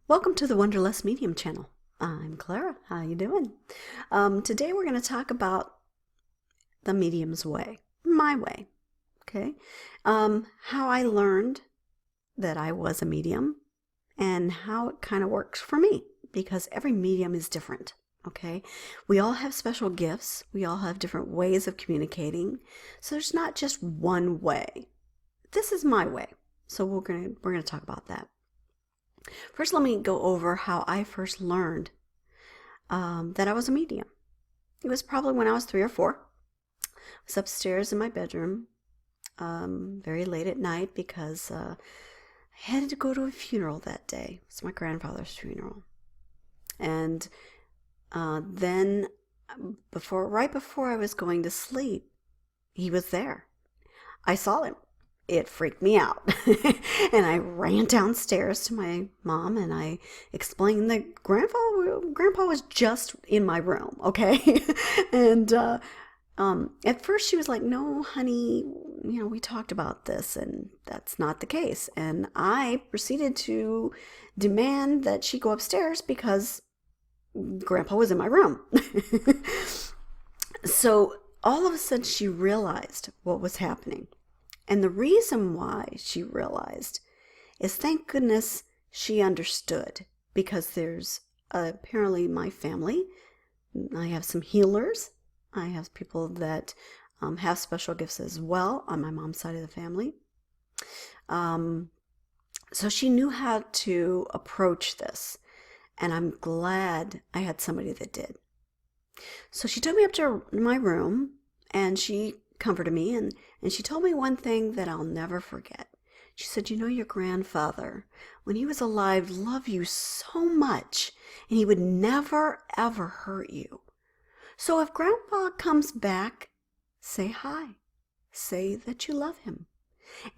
Welcome to the Wanderlust Medium Channel. I'm Clara. How you doing? Today we're going to talk about the medium's way, my way. Okay, how I learned that I was a medium and how it kind of works for me, because every medium is different. Okay, we all have special gifts. We all have different ways of communicating. So there's not just one way. This is my way. So we're gonna talk about that. First, let me go over how I first learned that I was a medium. It was probably when I was 3 or 4. I was upstairs in my bedroom very late at night because I had to go to a funeral that day. It's my grandfather's funeral. And then right before I was going to sleep, he was there. I saw him. It freaked me out. And I ran downstairs to my mom and I explained that Grandpa was just in my room, okay? And at first she was like, no, honey, we talked about this and that's not the case. And I proceeded to demand that she go upstairs because Grandpa was in my room. So all of a sudden she realized what was happening. And the reason why she realized is, thank goodness she understood, because there's apparently my family. I have some healers. I have people that have special gifts as well on my mom's side of the family. So she knew how to approach this. And I'm glad I had somebody that did. So she took me up to my room and she comforted me, and she told me one thing that I'll never forget. She said, your grandfather, when he was alive, loved you so much, and he would never, ever hurt you. So if Grandpa comes back, say hi. Say that you love him,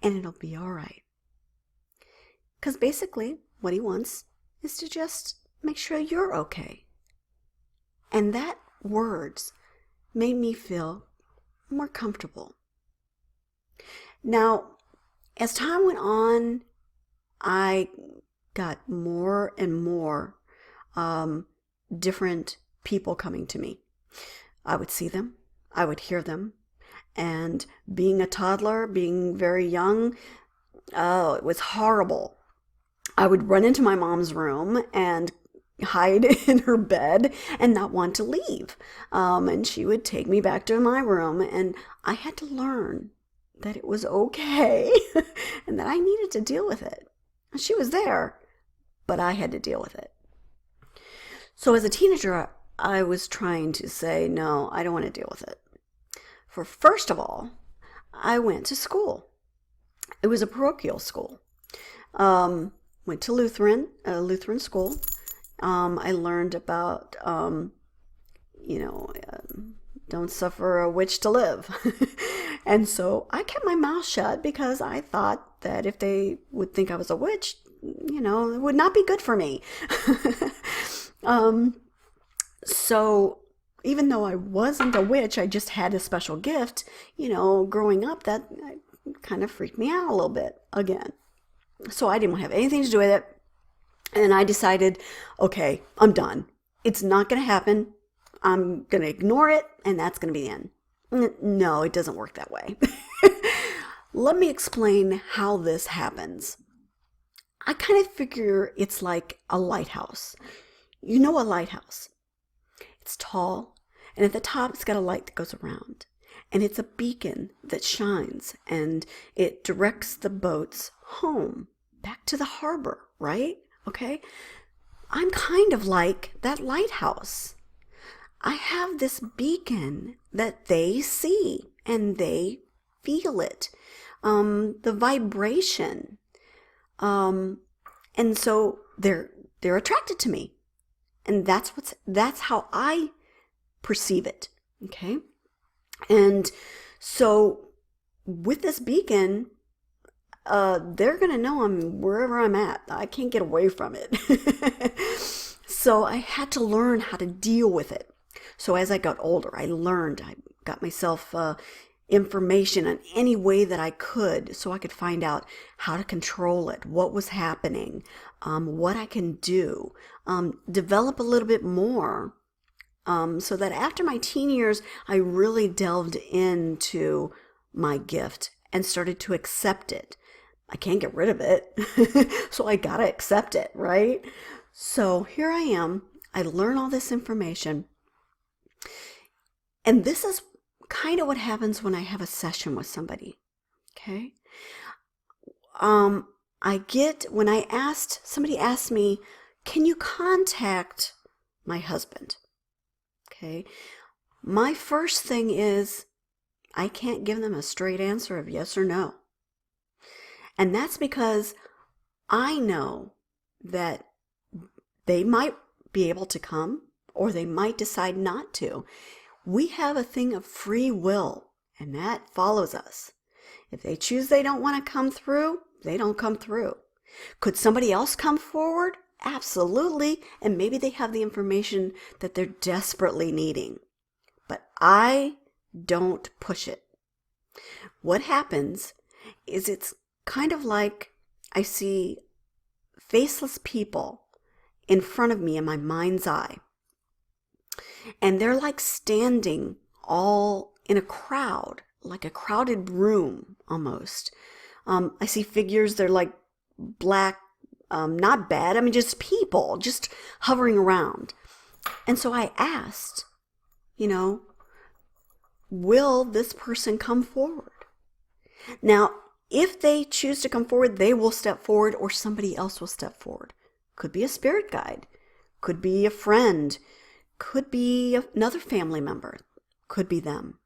and it'll be all right. Because basically, what he wants is to just make sure you're okay. And that words made me feel more comfortable. Now, as time went on, I got more and more different people coming to me. I would see them, I would hear them, and being a toddler, being very young, it was horrible. I would run into my mom's room and hide in her bed and not want to leave. And she would take me back to my room, and I had to learn that it was okay and that I needed to deal with it. She was there, but I had to deal with it. So as a teenager, I was trying to say, no, I don't want to deal with it. For first of all, I went to school. It was a parochial school. Went to Lutheran school. I learned about, don't suffer a witch to live. And so I kept my mouth shut because I thought that if they would think I was a witch, it would not be good for me. So even though I wasn't a witch, I just had a special gift, growing up, that kind of freaked me out a little bit again. So I didn't have anything to do with it. And I decided, okay, I'm done. It's not going to happen. I'm going to ignore it, and that's going to be the end. No, it doesn't work that way. Let me explain how this happens. I kind of figure it's like a lighthouse. You know a lighthouse. It's tall, and at the top it's got a light that goes around. And it's a beacon that shines, and it directs the boats home, back to the harbor, right? Okay, I'm kind of like that lighthouse. I have this beacon that they see and they feel it, the vibration, and so they're attracted to me, and that's how I perceive it. Okay, and so with this beacon, they're going to know I'm wherever I'm at. I can't get away from it. So I had to learn how to deal with it. So as I got older, I got myself information in any way that I could so I could find out how to control it, what was happening, what I can do, develop a little bit more, so that after my teen years, I really delved into my gift and started to accept it. I can't get rid of it, so I gotta accept it, right? So here I am. I learn all this information. And this is kind of what happens when I have a session with somebody, okay? When somebody asked me, can you contact my husband? Okay. My first thing is, I can't give them a straight answer of yes or no. And that's because I know that they might be able to come, or they might decide not to. We have a thing of free will, and that follows us. If they choose they don't want to come through, they don't come through. Could somebody else come forward? Absolutely. And maybe they have the information that they're desperately needing. But I don't push it. What happens is it's kind of like I see faceless people in front of me in my mind's eye. And they're like standing all in a crowd, like a crowded room almost. I see figures, they're like black, not bad, I mean just people, just hovering around. And so I asked, will this person come forward? Now, if they choose to come forward, they will step forward, or somebody else will step forward. Could be a spirit guide, could be a friend, could be another family member, could be them.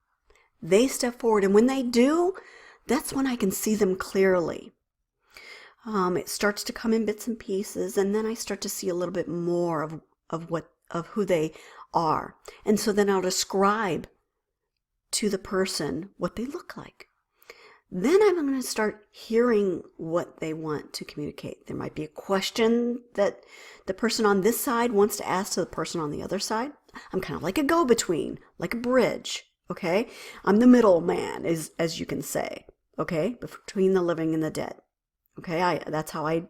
They step forward, and when they do, that's when I can see them clearly. It starts to come in bits and pieces, and then I start to see a little bit more of who they are. And so then I'll describe to the person what they look like. Then I'm going to start hearing what they want to communicate. There might be a question that the person on this side wants to ask to the person on the other side. I'm kind of like a go-between, like a bridge, okay? I'm the middle man, as you can say, okay? Between the living and the dead, okay? That's how I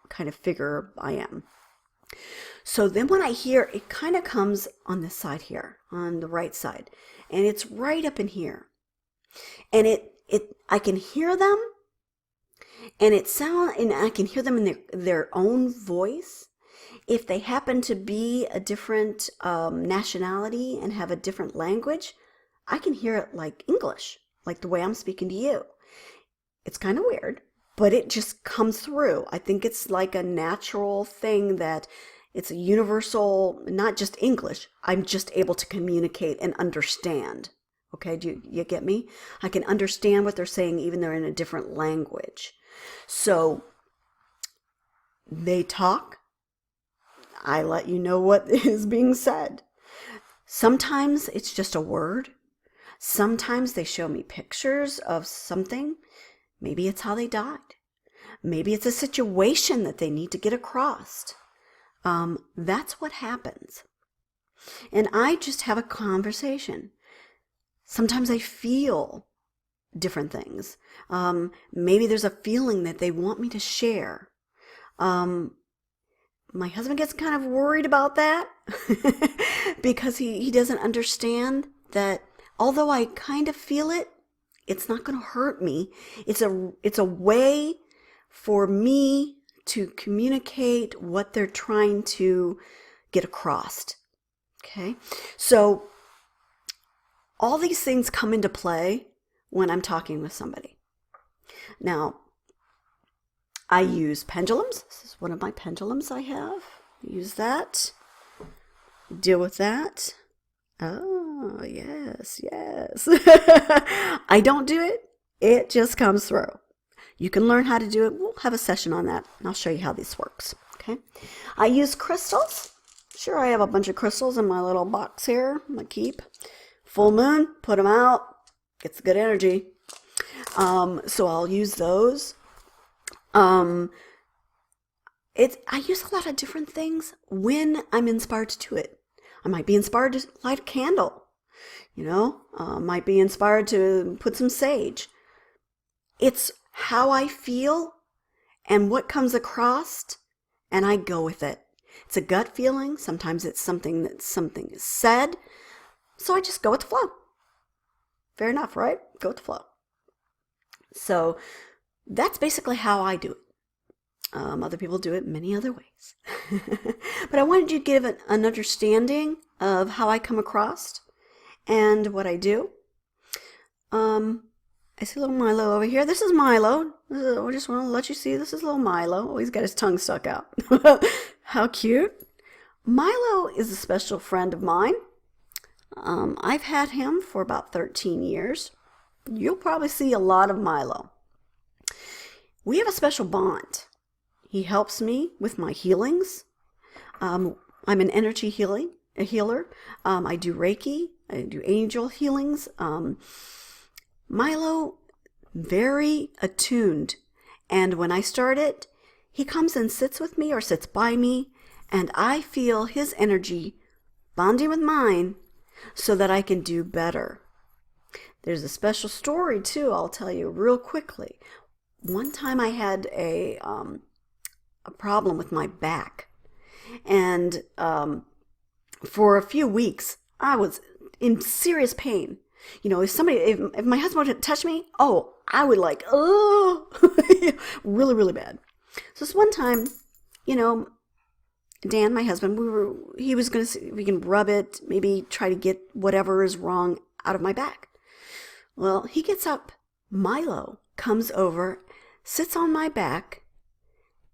kind of figure I am. So then when I hear, it kind of comes on this side here, on the right side, and it's right up in here. And I can hear them, and I can hear them in their own voice. If they happen to be a different nationality and have a different language, I can hear it like English, like the way I'm speaking to you. It's kind of weird, but it just comes through. I think it's like a natural thing that it's a universal, not just English. I'm just able to communicate and understand. Okay, do you get me? I can understand what they're saying even though they're in a different language. So they talk. I let you know what is being said. Sometimes it's just a word. Sometimes they show me pictures of something. Maybe it's how they died. Maybe it's a situation that they need to get across. That's what happens. And I just have a conversation. Sometimes I feel different things. Maybe there's a feeling that they want me to share. My husband gets kind of worried about that because he doesn't understand that although I kind of feel it, it's not going to hurt me. It's a way for me to communicate what they're trying to get across. Okay? So all these things come into play when I'm talking with somebody. Now, I use pendulums. This is one of my pendulums I have. Use that. Deal with that. Oh, yes. I don't do it. It just comes through. You can learn how to do it. We'll have a session on that, and I'll show you how this works. Okay. I use crystals. Sure, I have a bunch of crystals in my little box here. I'm going to keep. Full moon, put them out. Gets good energy. So I'll use those. I use a lot of different things when I'm inspired to do it. I might be inspired to light a candle, might be inspired to put some sage. It's how I feel and what comes across and I go with it. It's a gut feeling. Sometimes it's something is said. So I just go with the flow. Fair enough, right? Go with the flow. So that's basically how I do it. Other people do it many other ways. But I wanted you to give an understanding of how I come across and what I do. I see little Milo over here. This is Milo. I just want to let you see this is little Milo. Oh, he's got his tongue stuck out. How cute. Milo is a special friend of mine. I've had him for about 13 years. You'll probably see a lot of Milo. We have a special bond. He helps me with my healings. I'm an energy healer. I do Reiki. I do angel healings. Milo, very attuned. And when I start it, he comes and sits with me or sits by me, and I feel his energy bonding with mine so that I can do better. There's a special story, too, I'll tell you real quickly. One time I had a problem with my back. And for a few weeks, I was in serious pain. You know, if my husband would touch me, I would really, really bad. So this one time, Dan, my husband, he was going to see if we can rub it, maybe try to get whatever is wrong out of my back. Well, he gets up. Milo comes over, sits on my back,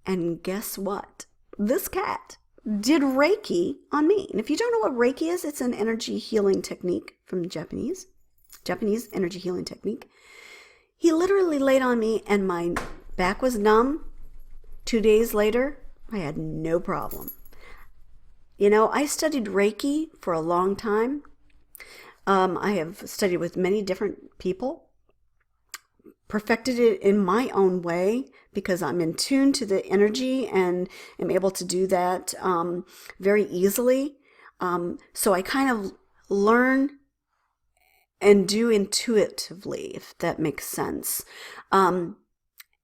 and guess what? This cat did Reiki on me. And if you don't know what Reiki is, it's an energy healing technique from Japanese energy healing technique. He literally laid on me and my back was numb. 2 days later, I had no problem. I studied Reiki for a long time. I have studied with many different people, perfected it in my own way because I'm in tune to the energy and am able to do that very easily. So I kind of learn and do intuitively, if that makes sense. And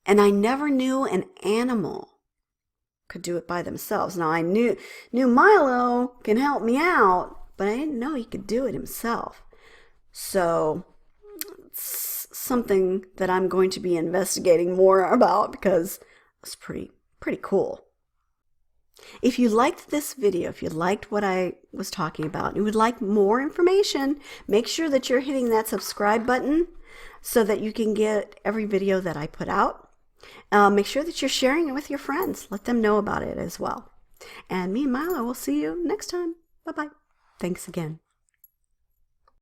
I never knew an animal could do it by themselves. Now I knew Milo can help me out, but I didn't know he could do it himself. So it's something that I'm going to be investigating more about because it's pretty cool. If you liked this video, if you liked what I was talking about, and you would like more information, make sure that you're hitting that subscribe button so that you can get every video that I put out. Make sure that you're sharing it with your friends. Let them know about it as well. And me and Milo will see you next time. Bye-bye. Thanks again.